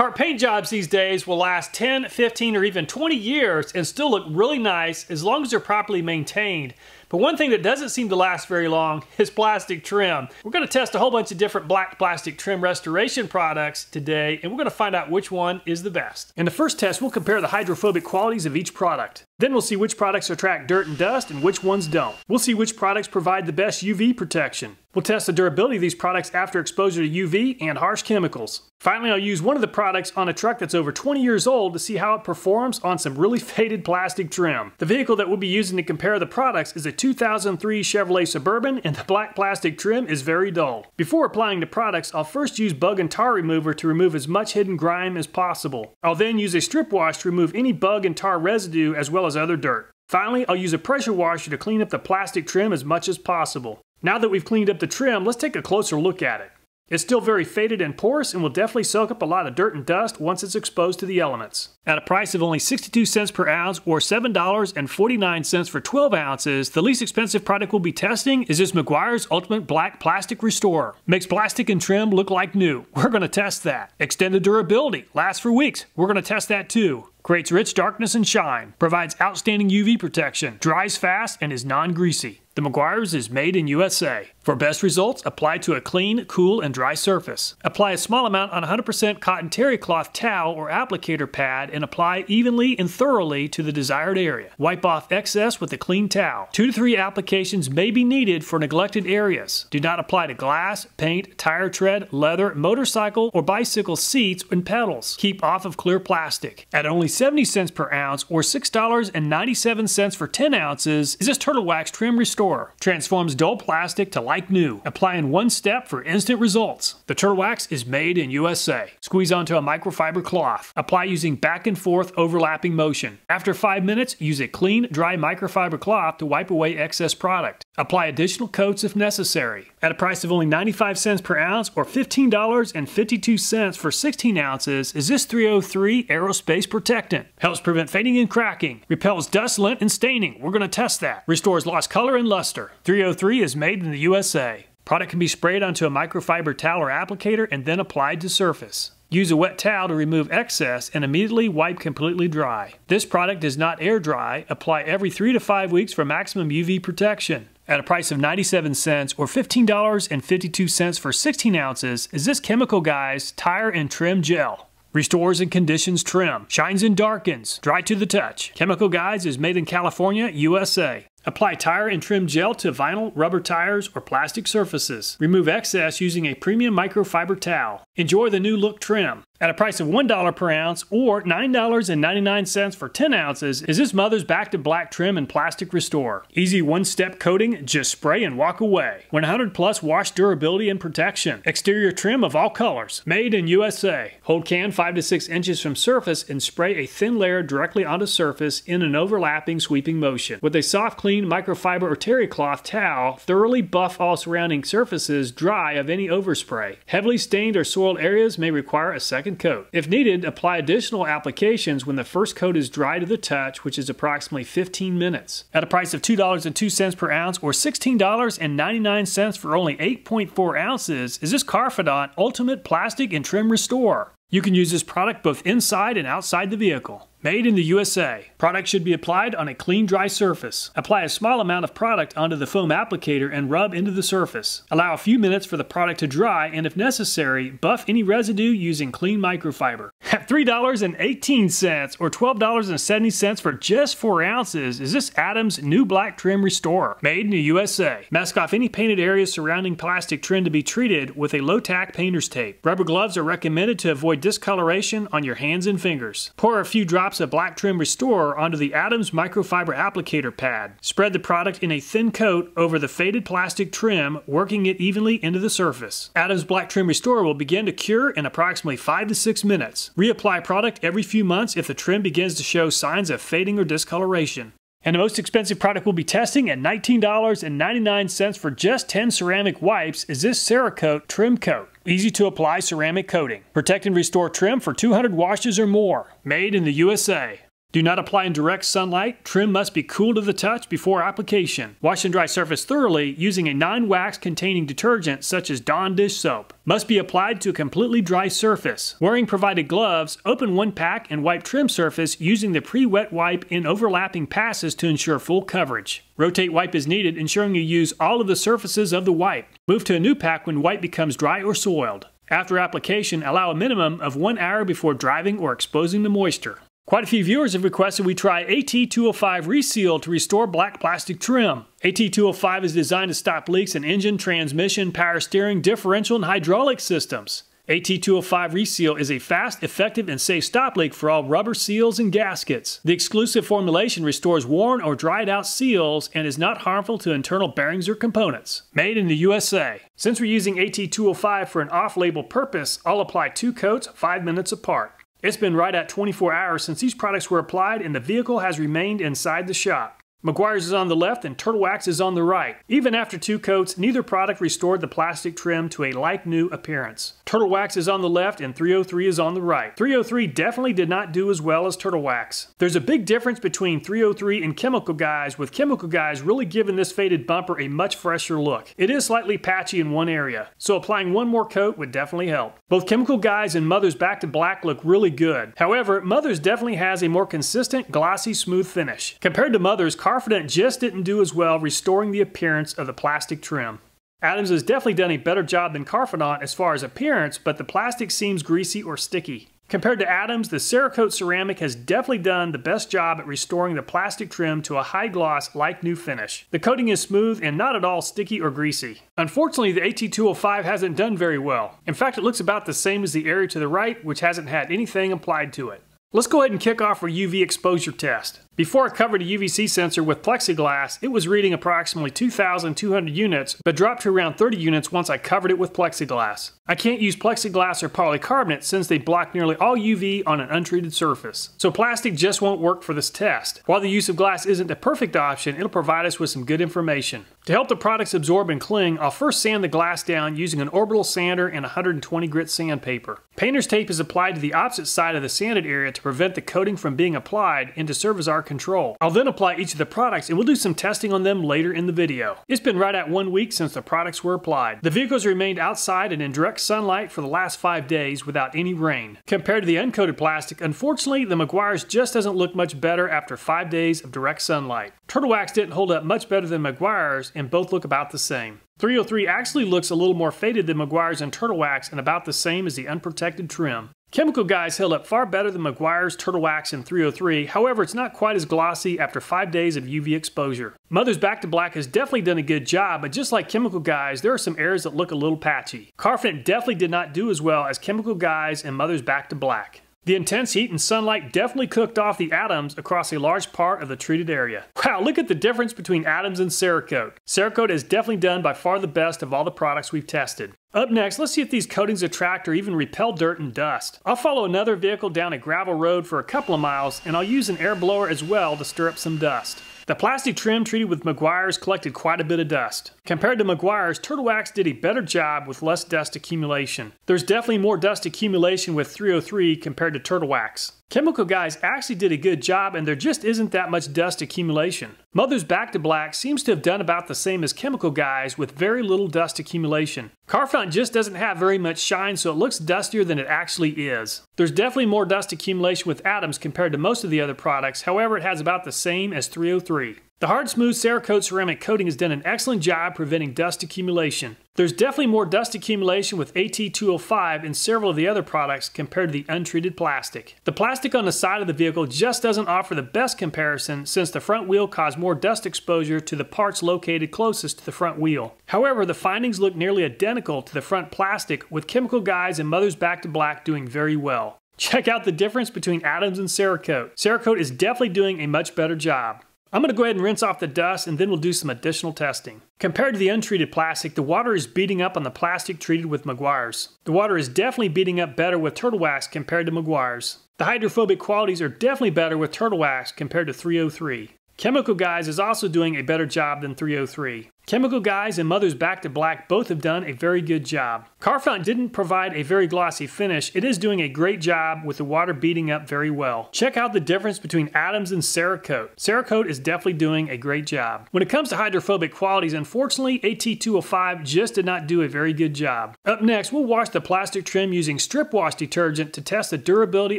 Our paint jobs these days will last 10, 15, or even 20 years and still look really nice as long as they're properly maintained. But one thing that doesn't seem to last very long is plastic trim. We're going to test a whole bunch of different black plastic trim restoration products today, and we're going to find out which one is the best. In the first test, we'll compare the hydrophobic qualities of each product. Then we'll see which products attract dirt and dust and which ones don't. We'll see which products provide the best UV protection. We'll test the durability of these products after exposure to UV and harsh chemicals. Finally, I'll use one of the products on a truck that's over 20 years old to see how it performs on some really faded plastic trim. The vehicle that we'll be using to compare the products is a 2003 Chevrolet Suburban, and the black plastic trim is very dull. Before applying the products, I'll first use bug and tar remover to remove as much hidden grime as possible. I'll then use a strip wash to remove any bug and tar residue as well as other dirt. Finally, I'll use a pressure washer to clean up the plastic trim as much as possible. Now that we've cleaned up the trim, let's take a closer look at it. It's still very faded and porous and will definitely soak up a lot of dirt and dust once it's exposed to the elements. At a price of only 62 cents per ounce or $7.49 for 12 ounces, the least expensive product we'll be testing is this Meguiar's Ultimate Black Plastic Restorer. Makes plastic and trim look like new. We're going to test that. Extended durability. Lasts for weeks. We're going to test that too. Creates rich darkness and shine. Provides outstanding UV protection. Dries fast and is non-greasy. The Meguiar's is made in USA. For best results, apply to a clean, cool, and dry surface. Apply a small amount on 100% cotton terry cloth towel or applicator pad and apply evenly and thoroughly to the desired area. Wipe off excess with a clean towel. 2 to 3 applications may be needed for neglected areas. Do not apply to glass, paint, tire tread, leather, motorcycle, or bicycle seats and pedals. Keep off of clear plastic. At only 70 cents per ounce or $6.97 for 10 ounces is this Turtle Wax Trim Restorer. Transforms dull plastic to like new. Apply in one step for instant results. The Turtle Wax is made in USA. Squeeze onto a microfiber cloth. Apply using back and forth overlapping motion. After 5 minutes, use a clean, dry microfiber cloth to wipe away excess product. Apply additional coats if necessary. At a price of only 95 cents per ounce or $15.52 for 16 ounces is this 303 Aerospace Protectant. Helps prevent fading and cracking. Repels dust, lint, and staining. We're going to test that. Restores lost color and luster. 303 is made in the USA. Product can be sprayed onto a microfiber towel or applicator and then applied to surface. Use a wet towel to remove excess and immediately wipe completely dry. This product does not air dry. Apply every 3 to 5 weeks for maximum UV protection. At a price of 97 cents or $15.52 for 16 ounces is this Chemical Guys Tire and Trim Gel. Restores and conditions trim. Shines and darkens. Dry to the touch. Chemical Guys is made in California, USA. Apply tire and trim gel to vinyl, rubber tires, or plastic surfaces. Remove excess using a premium microfiber towel. Enjoy the new look trim. At a price of $1 per ounce or $9.99 for 10 ounces is this Mother's Back to Black Trim and Plastic Restore. Easy one-step coating, just spray and walk away. 100 plus wash durability and protection. Exterior trim of all colors. Made in USA. Hold can 5 to 6 inches from surface and spray a thin layer directly onto surface in an overlapping sweeping motion. With a soft, clean microfiber or terry cloth towel, thoroughly buff all surrounding surfaces dry of any overspray. Heavily stained or soiled areas may require a second coat. If needed, apply additional applications when the first coat is dry to the touch, which is approximately 15 minutes. At a price of $2.02 per ounce or $16.99 for only 8.4 ounces is this Carfidant Ultimate Plastic and Trim Restorer. You can use this product both inside and outside the vehicle. Made in the USA. Product should be applied on a clean, dry surface. Apply a small amount of product onto the foam applicator and rub into the surface. Allow a few minutes for the product to dry and, if necessary, buff any residue using clean microfiber. At $3.18 or $12.70 for just 4 ounces is this Adams New Black Trim Restorer. Made in the USA. Mask off any painted areas surrounding plastic trim to be treated with a low-tack painter's tape. Rubber gloves are recommended to avoid discoloration on your hands and fingers. Pour a few drops of Black Trim Restorer onto the Adams microfiber applicator pad. Spread the product in a thin coat over the faded plastic trim, working it evenly into the surface. Adams Black Trim Restorer will begin to cure in approximately 5 to 6 minutes. Reapply product every few months if the trim begins to show signs of fading or discoloration. And the most expensive product we'll be testing at $19.99 for just 10 ceramic wipes is this CeraKote Trim Coat. Easy to apply ceramic coating. Protect and restore trim for 200 washes or more. Made in the USA. Do not apply in direct sunlight. Trim must be cool to the touch before application. Wash and dry surface thoroughly using a non-wax containing detergent such as Dawn dish soap. Must be applied to a completely dry surface. Wearing provided gloves, open one pack and wipe trim surface using the pre-wet wipe in overlapping passes to ensure full coverage. Rotate wipe is needed, ensuring you use all of the surfaces of the wipe. Move to a new pack when wipe becomes dry or soiled. After application, allow a minimum of 1 hour before driving or exposing the moisture. Quite a few viewers have requested we try AT205 Reseal to restore black plastic trim. AT205 is designed to stop leaks in engine, transmission, power steering, differential, and hydraulic systems. AT205 Reseal is a fast, effective, and safe stop leak for all rubber seals and gaskets. The exclusive formulation restores worn or dried out seals and is not harmful to internal bearings or components. Made in the USA. Since we're using AT205 for an off-label purpose, I'll apply 2 coats 5 minutes apart. It's been right at 24 hours since these products were applied and the vehicle has remained inside the shop. Meguiars is on the left and Turtle Wax is on the right. Even after 2 coats, neither product restored the plastic trim to a like-new appearance. Turtle Wax is on the left and 303 is on the right. 303 definitely did not do as well as Turtle Wax. There's a big difference between 303 and Chemical Guys, with Chemical Guys really giving this faded bumper a much fresher look. It is slightly patchy in one area, so applying one more coat would definitely help. Both Chemical Guys and Mother's Back to Black look really good. However, Mother's definitely has a more consistent, glossy, smooth finish. Compared to Mother's, Carfidant just didn't do as well restoring the appearance of the plastic trim. Adams has definitely done a better job than Carfidant as far as appearance, but the plastic seems greasy or sticky. Compared to Adams, the CeraKote Ceramic has definitely done the best job at restoring the plastic trim to a high gloss, like new finish. The coating is smooth and not at all sticky or greasy. Unfortunately, the AT205 hasn't done very well. In fact, it looks about the same as the area to the right, which hasn't had anything applied to it. Let's go ahead and kick off our UV exposure test. Before I covered a UVC sensor with plexiglass, it was reading approximately 2,200 units, but dropped to around 30 units once I covered it with plexiglass. I can't use plexiglass or polycarbonate since they block nearly all UV on an untreated surface. So plastic just won't work for this test. While the use of glass isn't a perfect option, it'll provide us with some good information. To help the products absorb and cling, I'll first sand the glass down using an orbital sander and 120 grit sandpaper. Painter's tape is applied to the opposite side of the sanded area to prevent the coating from being applied and to serve as our control. I'll then apply each of the products and we'll do some testing on them later in the video. It's been right at 1 week since the products were applied. The vehicles remained outside and in direct sunlight for the last 5 days without any rain. Compared to the uncoated plastic, unfortunately the Meguiars just doesn't look much better after 5 days of direct sunlight. Turtle Wax didn't hold up much better than Meguiars and both look about the same. 303 actually looks a little more faded than Meguiars and Turtle Wax and about the same as the unprotected trim. Chemical Guys held up far better than Meguiars, Turtle Wax, and 303, however it's not quite as glossy after 5 days of UV exposure. Mother's Back to Black has definitely done a good job, but just like Chemical Guys, there are some areas that look a little patchy. Carfidant definitely did not do as well as Chemical Guys and Mother's Back to Black. The intense heat and sunlight definitely cooked off the Adams across a large part of the treated area. Wow, look at the difference between Adams and CeraKote. CeraKote has definitely done by far the best of all the products we've tested. Up next, let's see if these coatings attract or even repel dirt and dust. I'll follow another vehicle down a gravel road for a couple of miles, and I'll use an air blower as well to stir up some dust. The plastic trim treated with Meguiars collected quite a bit of dust. Compared to Meguiars, Turtle Wax did a better job with less dust accumulation. There's definitely more dust accumulation with 303 compared to Turtle Wax. Chemical Guys actually did a good job and there just isn't that much dust accumulation. Mother's Back to Black seems to have done about the same as Chemical Guys with very little dust accumulation. Carfidant just doesn't have very much shine, so it looks dustier than it actually is. There's definitely more dust accumulation with Adams compared to most of the other products, however it has about the same as 303. The hard smooth CeraKote ceramic coating has done an excellent job preventing dust accumulation. There's definitely more dust accumulation with AT205 and several of the other products compared to the untreated plastic. The plastic on the side of the vehicle just doesn't offer the best comparison since the front wheel caused more dust exposure to the parts located closest to the front wheel. However, the findings look nearly identical to the front plastic, with Chemical Guys and Mother's Back to Black doing very well. Check out the difference between Adams and CeraKote. CeraKote is definitely doing a much better job. I'm going to go ahead and rinse off the dust and then we'll do some additional testing. Compared to the untreated plastic, the water is beating up on the plastic treated with Meguiars. The water is definitely beating up better with Turtle Wax compared to Meguiars. The hydrophobic qualities are definitely better with Turtle Wax compared to 303. Chemical Guys is also doing a better job than 303. Chemical Guys and Mother's Back to Black both have done a very good job. Carfidant didn't provide a very glossy finish. It is doing a great job with the water beating up very well. Check out the difference between Adams and CeraKote. CeraKote is definitely doing a great job. When it comes to hydrophobic qualities, unfortunately, AT205 just did not do a very good job. Up next, we'll wash the plastic trim using strip wash detergent to test the durability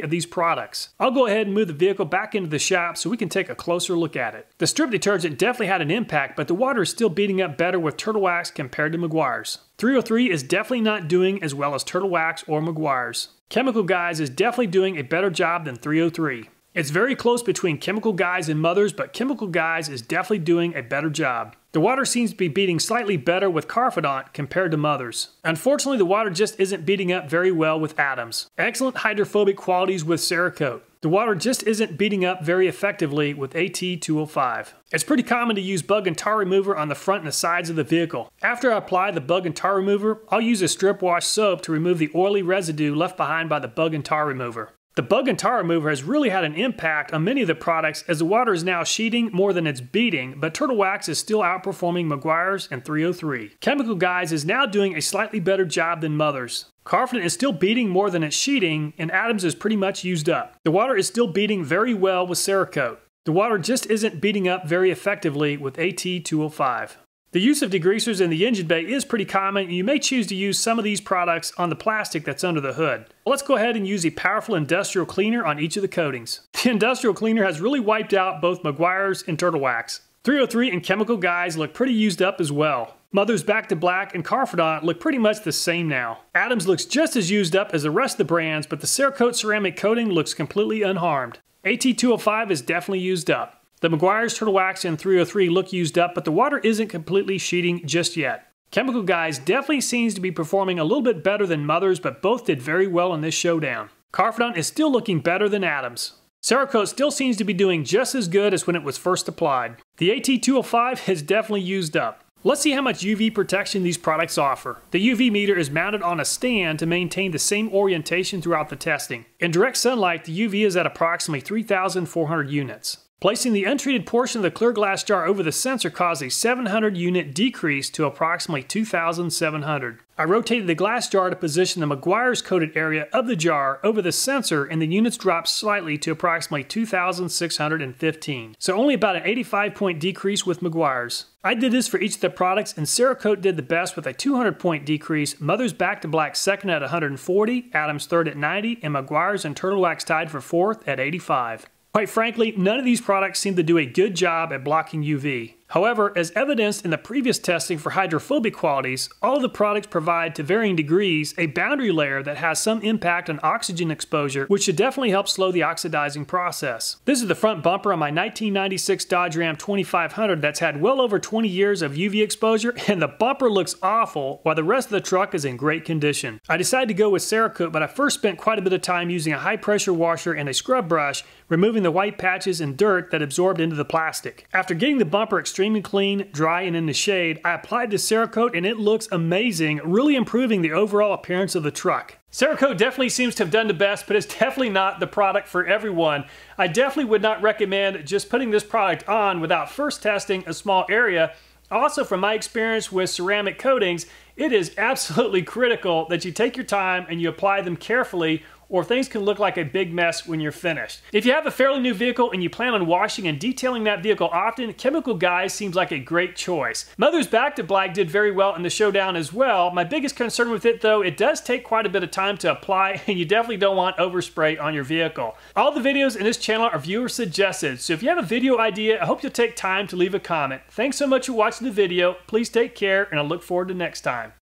of these products. I'll go ahead and move the vehicle back into the shop so we can take a closer look at it. The strip detergent definitely had an impact, but the water is still beating up better with Turtle Wax compared to Meguiar's. 303 is definitely not doing as well as Turtle Wax or Meguiar's. Chemical Guys is definitely doing a better job than 303. It's very close between Chemical Guys and Mother's, but Chemical Guys is definitely doing a better job. The water seems to be beating slightly better with Carfidant compared to Mother's. Unfortunately, the water just isn't beating up very well with Adams. Excellent hydrophobic qualities with CeraKote. The water just isn't beating up very effectively with AT205. It's pretty common to use bug and tar remover on the front and the sides of the vehicle. After I apply the bug and tar remover, I'll use a strip wash soap to remove the oily residue left behind by the bug and tar remover. The bug and tar remover has really had an impact on many of the products as the water is now sheeting more than it's beating, but Turtle Wax is still outperforming Meguiar's and 303. Chemical Guys is now doing a slightly better job than Mother's. Carfidant is still beating more than it's sheeting, and Adams is pretty much used up. The water is still beating very well with CeraKote. The water just isn't beating up very effectively with AT205. The use of degreasers in the engine bay is pretty common, and you may choose to use some of these products on the plastic that's under the hood. Let's go ahead and use a powerful industrial cleaner on each of the coatings. The industrial cleaner has really wiped out both Meguiar's and Turtle Wax. 303 and Chemical Guys look pretty used up as well. Mother's Back to Black and Carfidant look pretty much the same now. Adams looks just as used up as the rest of the brands, but the CeraKote ceramic coating looks completely unharmed. AT205 is definitely used up. The Meguiar's, Turtle Wax, and 303 look used up, but the water isn't completely sheeting just yet. Chemical Guys definitely seems to be performing a little bit better than Mother's, but both did very well in this showdown. Carfidant is still looking better than Adams. CeraKote still seems to be doing just as good as when it was first applied. The AT205 is definitely used up. Let's see how much UV protection these products offer. The UV meter is mounted on a stand to maintain the same orientation throughout the testing. In direct sunlight, the UV is at approximately 3,400 units. Placing the untreated portion of the clear glass jar over the sensor caused a 700 unit decrease to approximately 2,700. I rotated the glass jar to position the Meguiar's coated area of the jar over the sensor, and the units dropped slightly to approximately 2,615. So only about an 85-point decrease with Meguiar's. I did this for each of the products, and CeraKote did the best with a 200-point decrease, Mother's Back to Black second at 140, Adams third at 90, and Meguiar's and Turtle Wax tied for fourth at 85. Quite frankly, none of these products seem to do a good job at blocking UV. However, as evidenced in the previous testing for hydrophobic qualities, all of the products provide, to varying degrees, a boundary layer that has some impact on oxygen exposure, which should definitely help slow the oxidizing process. This is the front bumper on my 1996 Dodge Ram 2500 that's had well over 20 years of UV exposure, and the bumper looks awful while the rest of the truck is in great condition. I decided to go with CeraKote, but I first spent quite a bit of time using a high pressure washer and a scrub brush, removing the white patches and dirt that absorbed into the plastic. After getting the bumper extremely clean, dry, and in the shade, I applied the CeraKote and it looks amazing, really improving the overall appearance of the truck. CeraKote definitely seems to have done the best, but it's definitely not the product for everyone. I definitely would not recommend just putting this product on without first testing a small area. Also, from my experience with ceramic coatings, it is absolutely critical that you take your time and you apply them carefully, or things can look like a big mess when you're finished. If you have a fairly new vehicle and you plan on washing and detailing that vehicle often, Chemical Guys seems like a great choice. Mother's Back to Black did very well in the showdown as well. My biggest concern with it though, it does take quite a bit of time to apply, and you definitely don't want overspray on your vehicle. All the videos in this channel are viewer suggested, so if you have a video idea, I hope you'll take time to leave a comment. Thanks so much for watching the video. Please take care, and I look forward to next time.